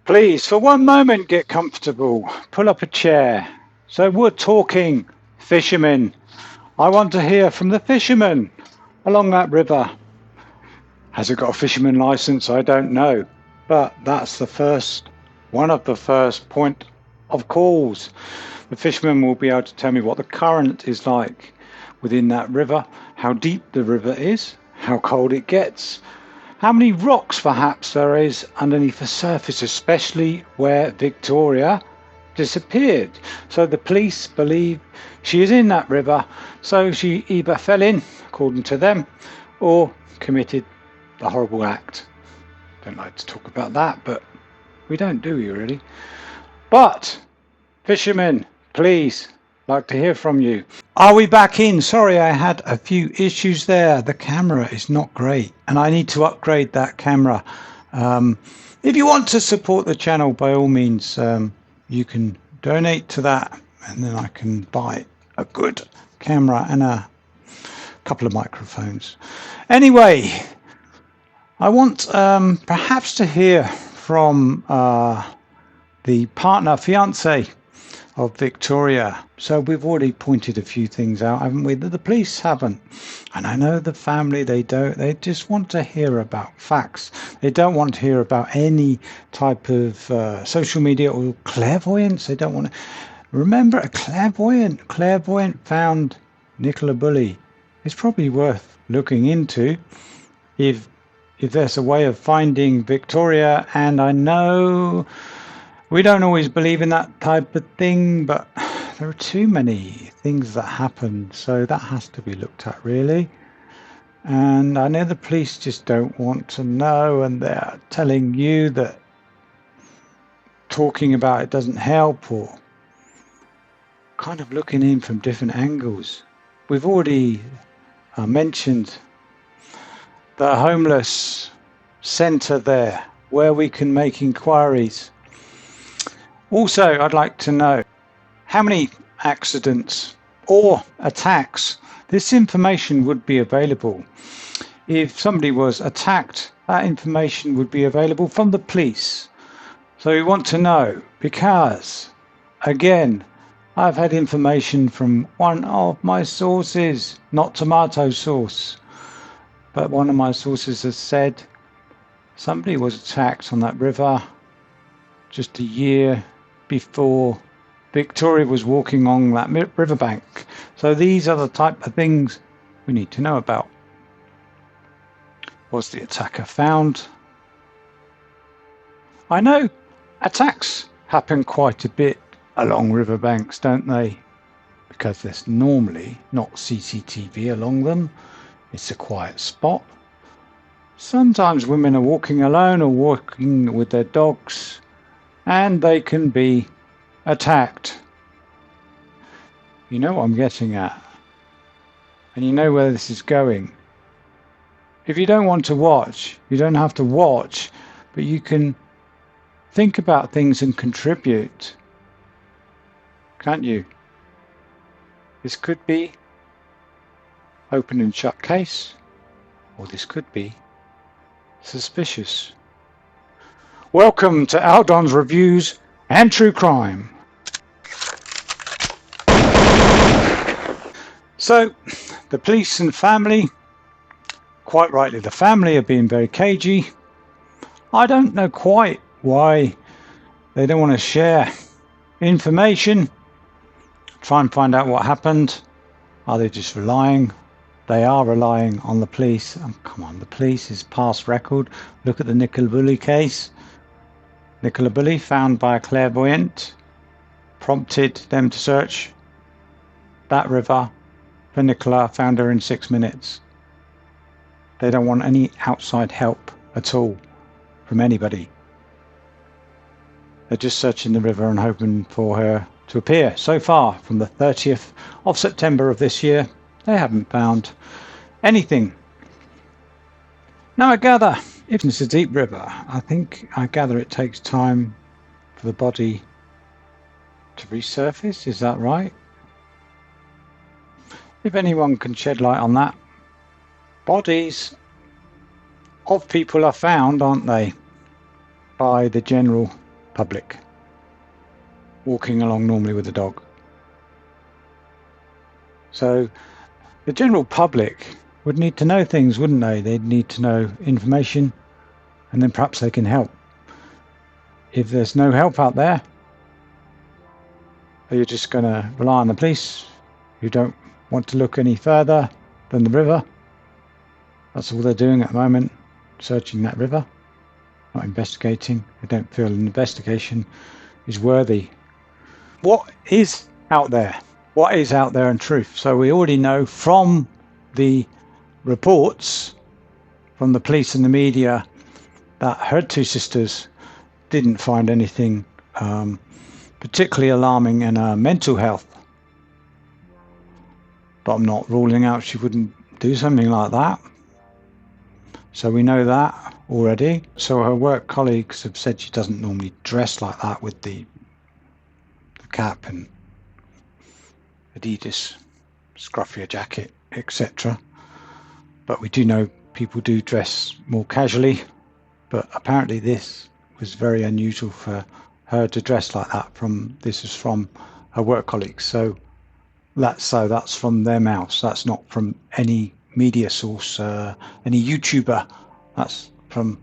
Please, for one moment, get comfortable. Pull up a chair. So we're talking fishermen. I want to hear from the fishermen along that river. Has it got a fisherman license? I don't know. But that's one of the first point of calls. The fishermen will be able to tell me what the current is like within that river, how deep the river is, how cold it gets, how many rocks perhaps there is underneath the surface, especially where Victoria disappeared. So the police believe she is in that river, so she either fell in, according to them, or committed the horrible act. Don't like to talk about that, but we don't, do we really? But fishermen, please, like to hear from you. Are we back in? Sorry, I had a few issues there. The camera is not great and I need to upgrade that camera. If you want to support the channel, by all means, you can donate to that and then I can buy a good camera and a couple of microphones. Anyway, I want perhaps to hear from the fiance of Victoria. So we've already pointed a few things out, haven't we, that the police haven't. And I know the family, they just want to hear about facts. They don't want to hear about any type of social media or clairvoyance. They don't want to. Remember, a clairvoyant found Nicola Bulley. It's probably worth looking into if there's a way of finding Victoria. And I know we don't always believe in that type of thing, but there are too many things that happen, so that has to be looked at, really. And I know the police just don't want to know, and they're telling you that talking about it doesn't help, or kind of looking in from different angles. We've already mentioned the homeless centre there, where we can make inquiries. Also, I'd like to know how many accidents or attacks. This information would be available. If somebody was attacked, that information would be available from the police. So we want to know because, again, I've had information from one of my sources, not tomato sauce, but one of my sources has said somebody was attacked on that river just a year before Victoria was walking on that riverbank. So these are the type of things we need to know about. Was the attacker found? I know attacks happen quite a bit along riverbanks, don't they? Because there's normally not CCTV along them. It's a quiet spot. Sometimes women are walking alone or walking with their dogs, and they can be attacked. You know what I'm getting at, and you know where this is going. If you don't want to watch, you don't have to watch, but you can think about things and contribute, can't you? This could be open and shut case, or this could be suspicious. Welcome to Aldon's Reviews and True Crime. So, the police and family, quite rightly, the family are being very cagey. I don't know quite why they don't want to share information, try and find out what happened. Are they just relying? They are relying on the police. Come on, the police is past record. Look at the Nicola Bulley case. Nicola Bulley, found by a clairvoyant, prompted them to search that river for Nicola, found her in 6 minutes. They don't want any outside help at all from anybody. They're just searching the river and hoping for her to appear. So far, from the 30th of September of this year, they haven't found anything. Now I gather, if it's a deep river, I gather it takes time for the body to resurface. Is that right? If anyone can shed light on that. Bodies of people are found, aren't they, by the general public walking along normally with a dog. So the general public would need to know things, wouldn't they? They'd need to know information, and then perhaps they can help. If there's no help out there, are you just going to rely on the police who don't want to look any further than the river? That's all they're doing at the moment, searching that river, not investigating. They don't feel an investigation is worthy. What is out there? What is out there in truth? So we already know from the reports from the police and the media that her two sisters didn't find anything particularly alarming in her mental health. But I'm not ruling out she wouldn't do something like that. So we know that already. So her work colleagues have said she doesn't normally dress like that with the cap and Adidas scruffier jacket, etc. But we do know people do dress more casually. But apparently this was very unusual for her to dress like that. This is from her work colleagues. So that's from their mouths. That's not from any media source, any YouTuber. That's from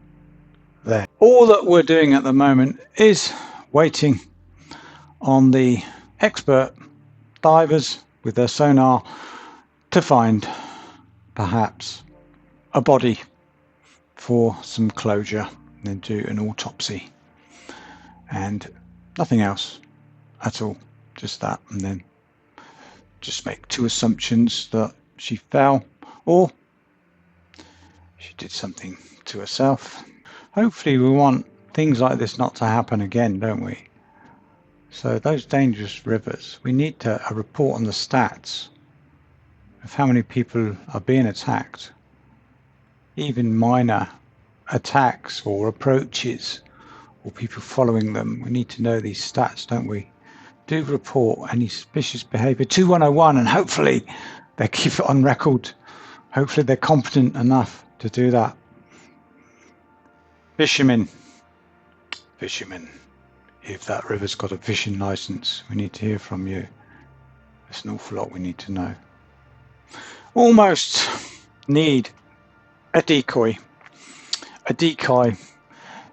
there. All that we're doing at the moment is waiting on the expert divers with their sonar to find perhaps a body for some closure, and then do an autopsy and nothing else at all, just that, and then just make two assumptions that she fell or she did something to herself. Hopefully we want things like this not to happen again, don't we? So those dangerous rivers, we need a report on the stats of how many people are being attacked. Even minor attacks or approaches or people following them. We need to know these stats, don't we? Do report any suspicious behaviour to 101, and hopefully they keep it on record. Hopefully they're competent enough to do that. Fishermen, if that river's got a fishing licence, we need to hear from you. There's an awful lot we need to know. Almost need a decoy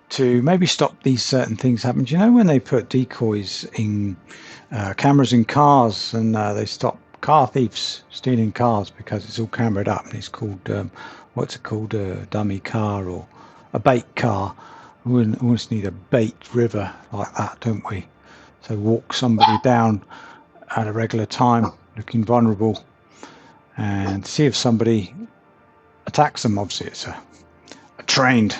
to maybe stop these certain things happening. Do you know when they put decoys in cameras in cars, and they stop car thieves stealing cars because it's all cameraed up, and it's called what's it called, a dummy car or a bait car? We almost need a bait river like that, don't we? So walk somebody down at a regular time looking vulnerable and see if somebody attacks them. Obviously it's a trained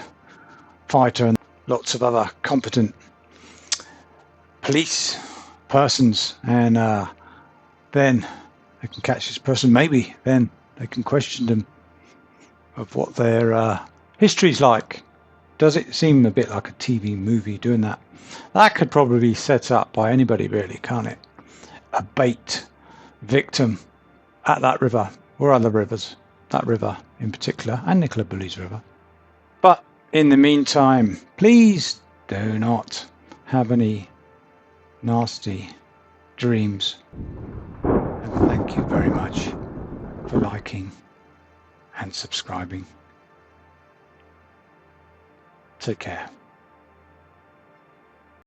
fighter and lots of other competent police persons, and then they can catch this person. Maybe then they can question them of what their history's like. Does it seem a bit like a TV movie doing that? That could probably be set up by anybody really, can't it? A bait victim at that river or other rivers, that river in particular, and Nicola Bulley's river. But in the meantime, please do not have any nasty dreams. And thank you very much for liking and subscribing. Take care.